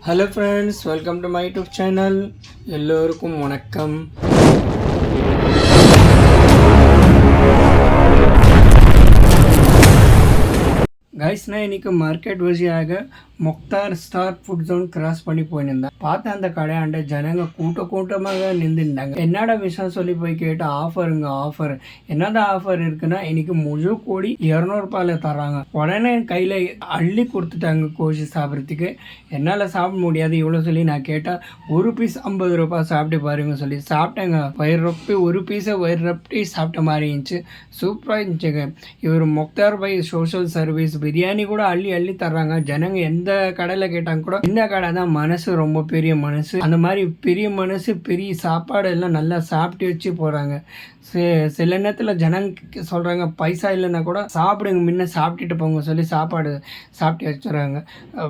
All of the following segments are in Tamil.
Hello friends, welcome to my YouTube channel. எல்லோருக்கும் வணக்கம். கைஸ் நான் இன்றைக்கி மார்க்கெட் வழியாக Mukhtar star food zone cross பண்ணி போயிருந்தேன். பார்த்தேன் அந்த கடையாண்ட ஜனங்க கூட்டமாக நின்றுட்டாங்க. என்னடா விஷயம் சொல்லி போய் கேட்டால் ஆஃபர் என்னதான் ஆஃபர் இருக்குன்னா இன்னைக்கு முழு கோடி 200 ரூபாயில் தராங்க. உடனே என் கையில் அள்ளி கொடுத்துட்டாங்க கோழி சாப்பிட்றதுக்கு. என்னால் சாப்பிட முடியாது இவ்வளோ சொல்லி நான் கேட்டால் ஒரு பீஸ் 50 ரூபாய் சாப்பிட்டு பாருங்க சொல்லி சாப்பிட்டேங்க. வயிறு ரொப்பி ஒரு பீஸை வயிறு ரொப்பி சாப்பிட்ட மாதிரி இருந்துச்சு. சூப்பராக இருந்துச்சுங்க. இவர் முக்தார் பை சோஷியல் சர்வீஸ் பிரியாணி கூட அள்ளி தர்றாங்க. ஜனங்க எந்த கடையில் கேட்டாங்க கூட இந்த கடை தான். மனசு ரொம்ப பெரிய மனசு. அந்த மாதிரி பெரிய மனசு பெரிய சாப்பாடு எல்லாம் நல்லா சாப்பிட்டு வச்சு போகிறாங்க. சில நேரத்தில் ஜனங்க சொல்கிறாங்க பைசா இல்லைன்னா கூட சாப்பிடுங்க முன்ன சாப்பிட்டுட்டு போங்க சொல்லி சாப்பாடு சாப்பிட்டு வச்சுறாங்க.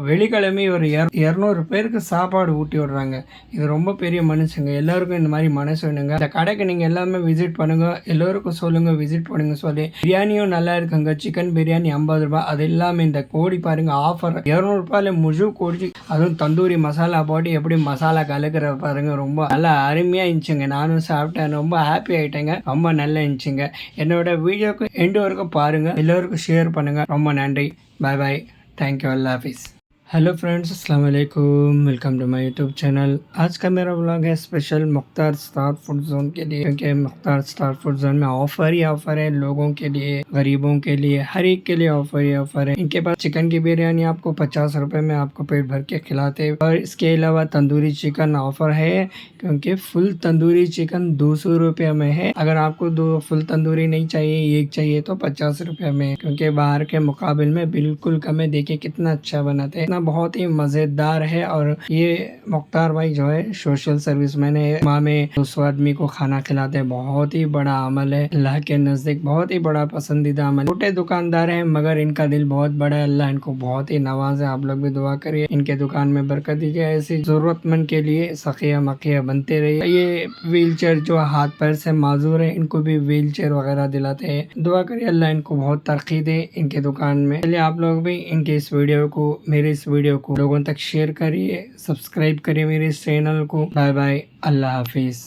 வெள்ளிக்கிழமை ஒரு 200 பேருக்கு சாப்பாடு ஊட்டி விடுறாங்க. இது ரொம்ப பெரிய மனுஷங்க. எல்லாருக்கும் இந்த மாதிரி மனசு வேணுங்க. இந்த கடைக்கு நீங்கள் எல்லாமே விசிட் பண்ணுங்கள். எல்லோருக்கும் சொல்லுங்கள் விசிட் பண்ணுங்க சொல்லி. பிரியாணியும் நல்லா இருக்குங்க. சிக்கன் பிரியாணி 50 ரூபாய். அது இல்லாமல் இந்த கோழி பாருங்க ஆஃபர் 200 ரூபாயில் முழு கோழி. அதுவும் தந்தூரி மசாலா போட்டு எப்படி மசாலா கலக்கிற பாருங்க. ரொம்ப நல்லா அருமையாக இருந்துச்சுங்க. நானும் சாப்பிட்டேன். ரொம்ப ஹாப்பி ஆகிட்டேங்க. ரொம்ப நல்லா இருந்துச்சுங்க. என்னோட வீடியோக்கு எண்டு வரைக்கும் பாருங்கள். எல்லோருக்கும் ஷேர் பண்ணுங்கள். ரொம்ப நன்றி. பாய் பாய். தேங்க்யூ. अल्लाह हाफिज़. हेलो फ्रेंड्स, अस्सलाम वालेकुम. Welcome to my YouTube channel. आज का मेरा व्लॉग है special Mukhtar star food zone के लिए, क्योंकि मुख्तार स्टार फूड जोन में ऑफर ही ऑफर है. लोगों के लिए, गरीबों के लिए, हर एक के लिए ऑफर ही ऑफर है. इनके पास चिकन की बिरयानी आपको 50 रुपए में आपको पेट भर के खिलाते हैं. और इसके अलावा तंदूरी चिकन ऑफर है, क्योंकि फुल तंदूरी चिकन 200 रुपये में है. अगर आपको दो फुल तंदूरी नहीं चाहिए, एक चाहिए तो 50 रुपये में, क्योंकि बाहर के मुकाबले में बिल्कुल कम है. देखिए कितना अच्छा बनाते हैं. बहुत ही मजेदार है. और ये मुख्तार भाई जो है सोशल सर्विस मैन है. माँ में 200 आदमी को खाना खिलाते हैं. बहुत ही बड़ा अमल है. अल्लाह के नजदीक बहुत ही बड़ा पसंदीदा अमल. छोटे दुकानदार हैं मगर इनका दिल बहुत बड़ा है. अल्लाह इनको बहुत ही नवाजे. आप लोग भी दुआ करिए इनके दुकान में बरकत दीजिए. ऐसी जरूरतमंद के लिए सखिया मखिया बनते रहिए. ये व्हील चेयर जो हाथ पैर से माजूर है इनको भी व्हील चेयर वगैरह दिलाते हैं. दुआ करिए अल्लाह इनको बहुत तरक्की दे इनके दुकान में. चलिए आप लोग भी इनके इस वीडियो को, मेरे इस वीडियो को लोगों तक शेयर करिए, सब्सक्राइब करिए मेरे इस चैनल को. Bye bye. अल्लाह हाफिज़.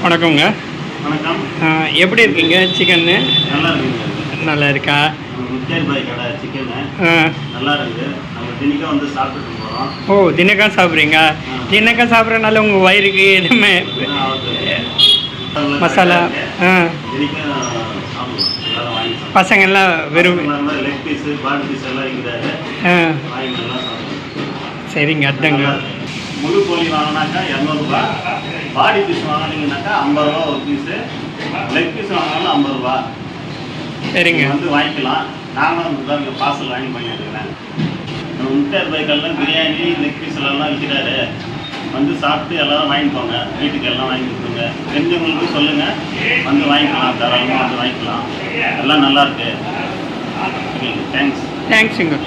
வணக்கங்க. வணக்கம். எப்படி இருக்கீங்க? சிக்கன்னு நல்லா இருக்குங்க. நல்லா இருக்கா? முத்தியார் பாய் கடை சிக்கனு நல்லா இருக்குது. நம்ம தினிக்காக வந்து சாப்பிட்டுட்டு போகிறோம். ஓ, தினக்கா சாப்பிட்றீங்க? தினக்கா சாப்பிட்றதுனால உங்கள் வயிறுக்கு எதுவுமே மசாலா தினிக்காக சாப்பிடுவோம். பசங்கள்லாம் வெறும் லெக் பீஸு பாடி பீஸ் எல்லாம் இருக்கிறாரு. வாங்கி நல்லா சாப்பிடுவோம். சரிங்க. அதாங்க முழு கோழி வாங்கினாக்கா 200 ரூபா. பாடி பீஸ் வாங்கினீங்கன்னாக்கா 50 ரூபா ஒரு பீஸு. லெக் பீஸ் வாங்கினாலும் 50 ரூபா. சரிங்க. வந்து வாங்கிக்கலாம். நாங்களும் தான் பார்சல் வாங்கி பண்ணியிருக்கிறேன். முத்தியார் பைக்கெல்லாம் பிரியாணி லெக் பீஸ்லாம் விற்கிறாரு. வந்து சாப்பிட்டு எல்லோரும் வாங்கிக்கோங்க. வீட்டுக்கு எல்லாம் வாங்கி கொடுத்துங்க. தெரிஞ்சவங்களுக்கு சொல்லுங்கள், வந்து வாங்கிக்கலாம். தாராளமாக வந்து வாங்கிக்கலாம். எல்லாம் நல்லாயிருக்கு. தேங்க்ஸ். தேங்க்ஸுங்க.